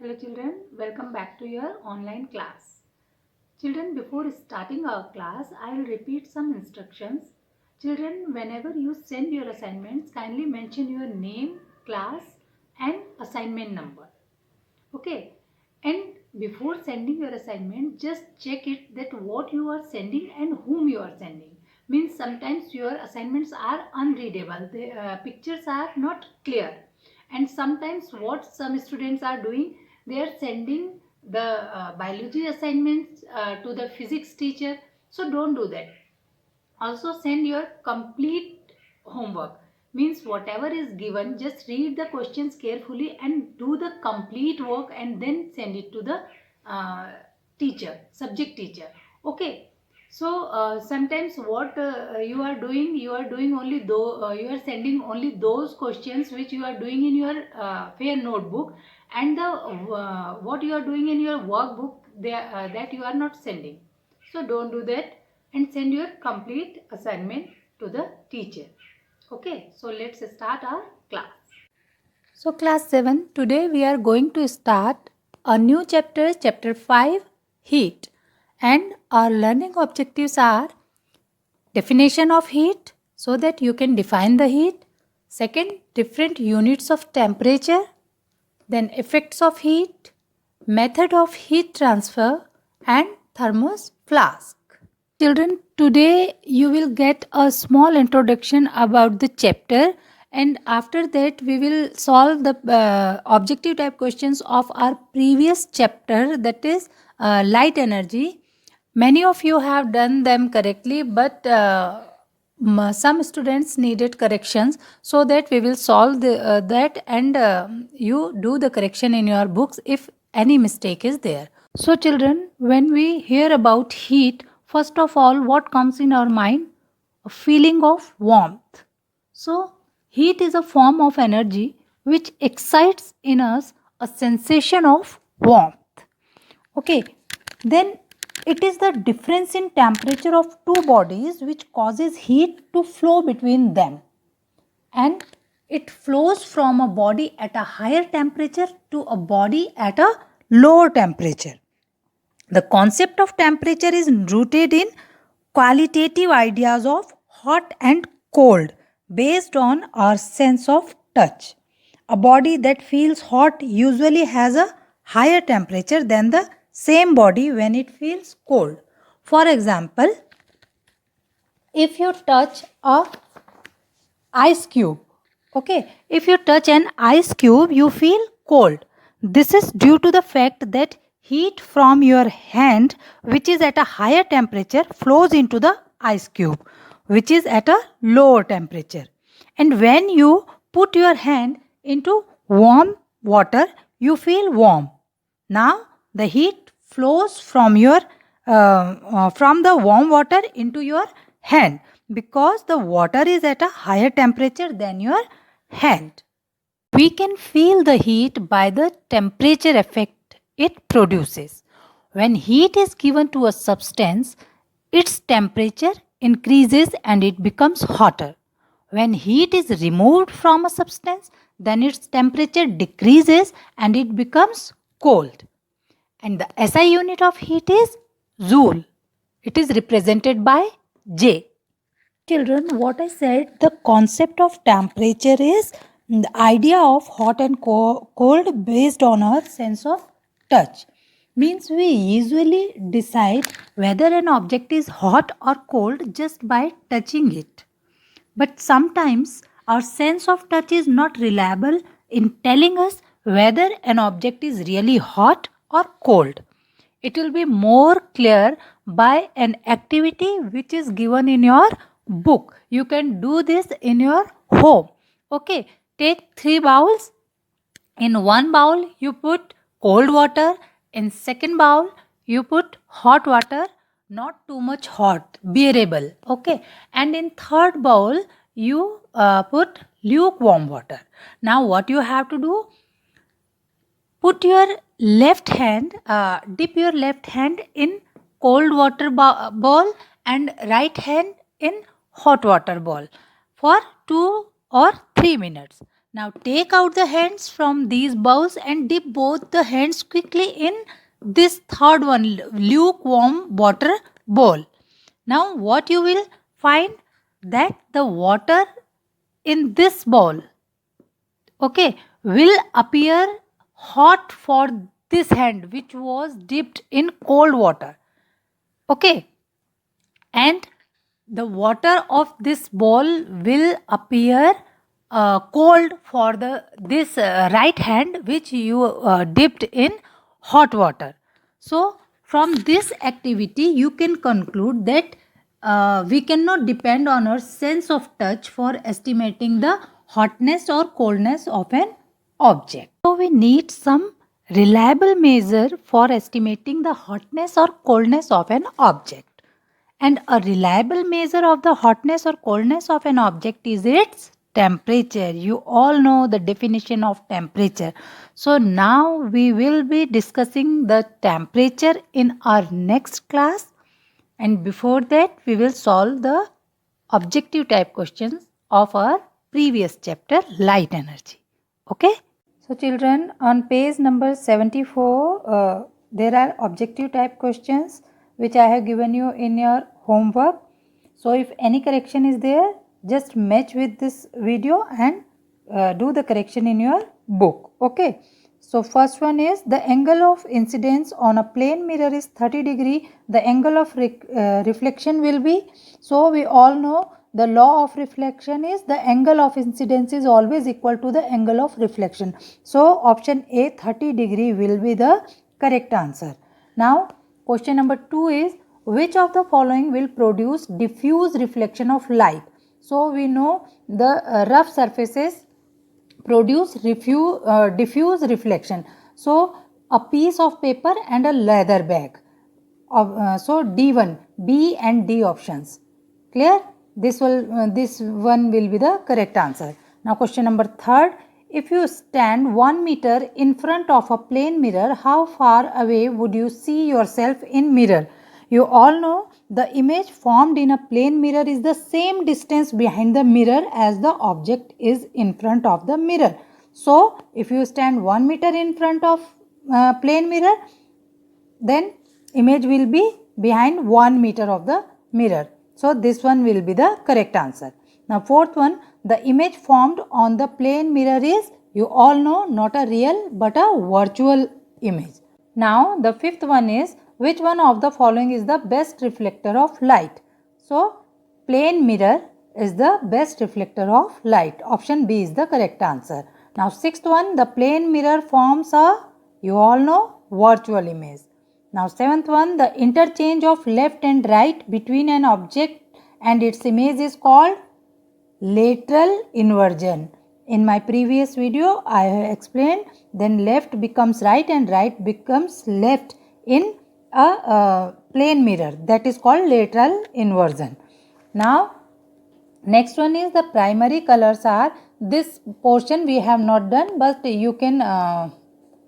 Hello children, welcome back to your online class. Children, before starting our class, I will repeat some instructions. Children, whenever you send your assignments, kindly mention your name, class and assignment number. Okay, and before sending your assignment, just check it that what you are sending and whom you are sending. Means sometimes your assignments are unreadable, the pictures are not clear, and sometimes what some students are doing, they are sending the biology assignments to the physics teacher. So don't do that. Also send your complete homework. Means whatever is given, just read the questions carefully and do the complete work and then send it to the teacher, subject teacher. Okay. So sometimes what you are doing only though you are sending only those questions which you are doing in your fair notebook, and the what you are doing in your workbook, that you are not sending. So don't do that and send your complete assignment to the teacher. Okay, so let's start our class. So class 7, today we are going to start a new chapter, chapter 5, heat. And our learning objectives are definition of heat, so that you can define the heat. Second, different units of temperature. Then effects of heat, method of heat transfer and thermos flask. Children, today you will get a small introduction about the chapter, and after that we will solve the objective type questions of our previous chapter, that is light energy. Many of you have done them correctly, but some students needed corrections, so that we will solve that, and you do the correction in your books if any mistake is there. So children, when we hear about heat, first of all, what comes in our mind? A feeling of warmth. So heat is a form of energy which excites in us a sensation of warmth. Okay, then it is the difference in temperature of two bodies which causes heat to flow between them, and it flows from a body at a higher temperature to a body at a lower temperature. The concept of temperature is rooted in qualitative ideas of hot and cold based on our sense of touch. A body that feels hot usually has a higher temperature than the same body when it feels cold. For example, if you touch a ice cube, okay, if you touch an ice cube, you feel cold. This is due to the fact that heat from your hand, which is at a higher temperature, flows into the ice cube, which is at a lower temperature. And when you put your hand into warm water, you feel warm. Now the heat flows from your from the warm water into your hand, because the water is at a higher temperature than your hand. We can feel the heat by the temperature effect it produces. When heat is given to a substance, its temperature increases and it becomes hotter. When heat is removed from a substance, then its temperature decreases and it becomes cold. And the SI unit of heat is Joule. It is represented by J. Children, what I said, the concept of temperature is the idea of hot and cold based on our sense of touch. Means we usually decide whether an object is hot or cold just by touching it. But sometimes our sense of touch is not reliable in telling us whether an object is really hot or cold. It will be more clear by an activity which is given in your book. You can do this in your home. Okay, take 3 bowls. In one bowl you put cold water. In second bowl you put hot water, not too much hot, bearable. Okay, and in third bowl you put lukewarm water. Now what you have to do? Put your left hand, dip your left hand in cold water bowl and right hand in hot water bowl for 2 or 3 minutes. Now take out the hands from these bowls and dip both the hands quickly in this third one, lukewarm water bowl. Now what you will find that the water in this bowl, okay, will appear hot for this hand which was dipped in cold water. Okay, and the water of this bowl will appear cold for the this right hand which you dipped in hot water. So from this activity you can conclude that we cannot depend on our sense of touch for estimating the hotness or coldness of an object. So we need some reliable measure for estimating the hotness or coldness of an object. And a reliable measure of the hotness or coldness of an object is its temperature. You all know the definition of temperature. So now we will be discussing the temperature in our next class. And before that, we will solve the objective type questions of our previous chapter, light energy. Okay? So children, on page number 74, there are objective type questions which I have given you in your homework. So if any correction is there, just match with this video and do the correction in your book. Okay. So first one is the angle of incidence on a plane mirror is 30 degree. The angle of reflection will be, so we all know the law of reflection is the angle of incidence is always equal to the angle of reflection. So option A 30 degree will be the correct answer. Now question number 2 is which of the following will produce diffuse reflection of light? So we know the rough surfaces produce diffuse reflection. So a piece of paper and a leather bag. So D1, B and D options. Clear? This one will be the correct answer. Now question number 3. If you stand 1 meter in front of a plane mirror, how far away would you see yourself in mirror? You all know the image formed in a plane mirror is the same distance behind the mirror as the object is in front of the mirror. So if you stand 1 meter in front of plane mirror, then image will be behind 1 meter of the mirror. So this one will be the correct answer. Now fourth one, the image formed on the plane mirror is, you all know, not a real but a virtual image. Now the fifth one is, which one of the following is the best reflector of light? So plane mirror is the best reflector of light. Option B is the correct answer. Now sixth one, the plane mirror forms a, you all know, virtual image. Now seventh one, the interchange of left and right between an object and its image is called lateral inversion. In my previous video, I have explained then left becomes right and right becomes left in a plane mirror. That is called lateral inversion. Now next one is the primary colors are, this portion we have not done but you can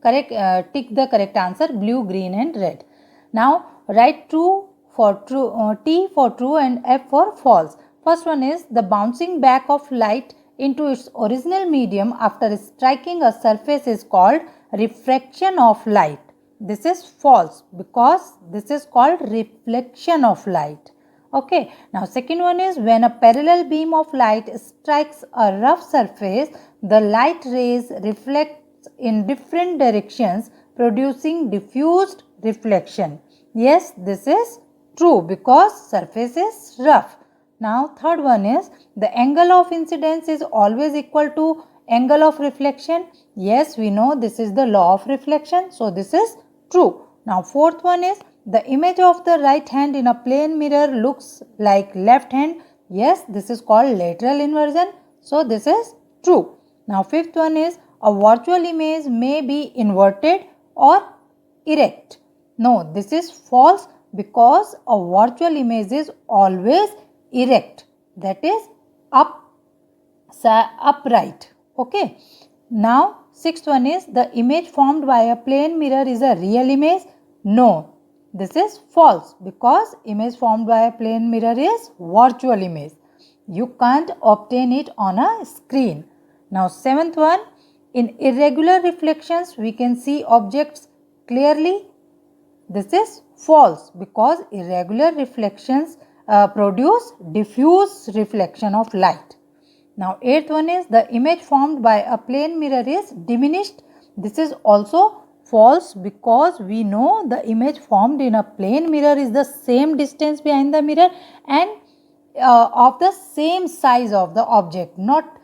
tick the correct answer, blue, green and red. Now write true for true, T for true and F for false. First one is the bouncing back of light into its original medium after striking a surface is called refraction of light. This is false because this is called reflection of light. Okay. Now second one is when a parallel beam of light strikes a rough surface, the light rays reflect in different directions producing diffused reflection. Yes, this is true because surface is rough. Now third one is the angle of incidence is always equal to angle of reflection. Yes, we know this is the law of reflection. So this is true. Now fourth one is the image of the right hand in a plane mirror looks like left hand. Yes, this is called lateral inversion. So this is true. Now fifth one is a virtual image may be inverted or erect. No, this is false because a virtual image is always erect, that is upright. Okay. Now sixth one is the image formed by a plane mirror is a real image. No, this is false because image formed by a plane mirror is virtual image. You can't obtain it on a screen. Now 7th one, in irregular reflections we can see objects clearly. This is false because irregular reflections produce diffuse reflection of light. Now 8th one is the image formed by a plane mirror is diminished. This is also false because we know the image formed in a plane mirror is the same distance behind the mirror and of the same size of the object, not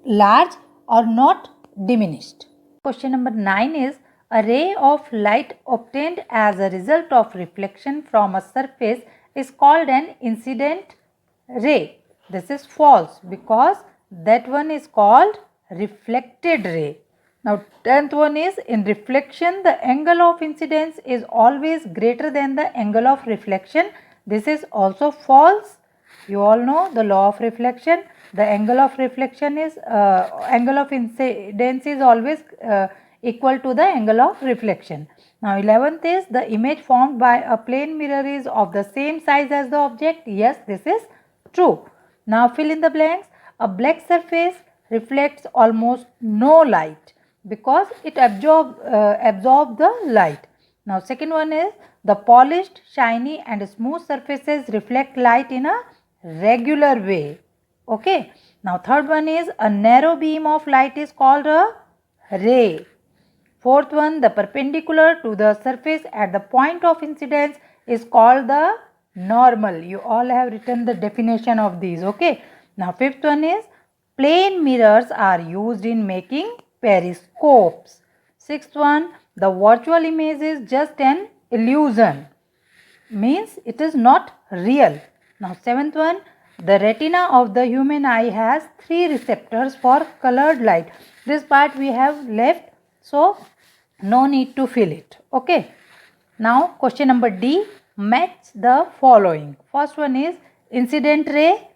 large or not diminished. Question number 9 is a ray of light obtained as a result of reflection from a surface is called an incident ray. This is false because that one is called reflected ray. Now 10th one is in reflection the angle of incidence is always greater than the angle of reflection. This is also false. You all know the law of reflection. The angle of reflection is angle of incidence is always equal to the angle of reflection. Now 11th is the image formed by a plane mirror is of the same size as the object. Yes, this is true. Now fill in the blanks. A black surface reflects almost no light because it absorbs the light. Now second one is the polished, shiny and smooth surfaces reflect light in a regular way. Okay. Now third one is a narrow beam of light is called a ray. Fourth one, the perpendicular to the surface at the point of incidence is called the normal. You all have written the definition of these. Okay. Now fifth one is plane mirrors are used in making periscopes. Sixth one, the virtual image is just an illusion. Means it is not real. Now seventh one, the retina of the human eye has 3 receptors for colored light. This part we have left, so no need to fill it. Okay. Now question number D, match the following. First one is incident ray.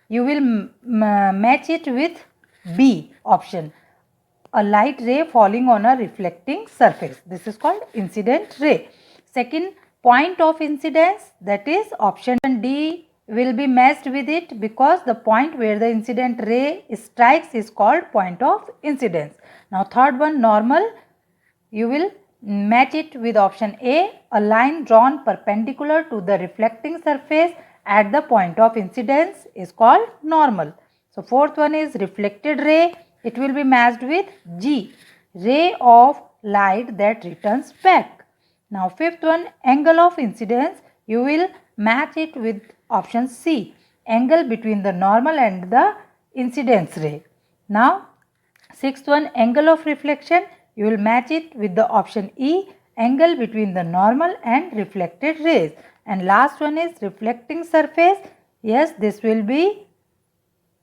You will match it with B option. A light ray falling on a reflecting surface. This is called incident ray. Second, point of incidence, that is option D will be matched with it because the point where the incident ray strikes is called point of incidence. Now third one, normal, you will match it with option A, a line drawn perpendicular to the reflecting surface at the point of incidence is called normal. So fourth one is reflected ray, it will be matched with G, ray of light that returns back. Now fifth one, angle of incidence, you will match it with option C, angle between the normal and the incidence ray. Now sixth one, angle of reflection, you will match it with the option E, angle between the normal and reflected rays. And last one is reflecting surface. Yes, this will be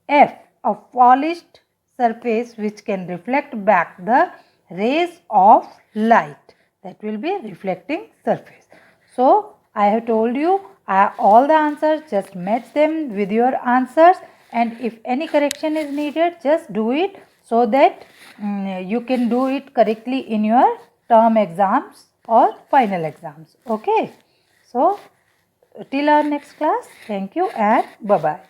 F, a polished surface which can reflect back the rays of light. That will be reflecting surface. So I have told you all the answers, just match them with your answers, and if any correction is needed, just do it so that you can do it correctly in your term exams or final exams. Okay. So till our next class, thank you and bye bye.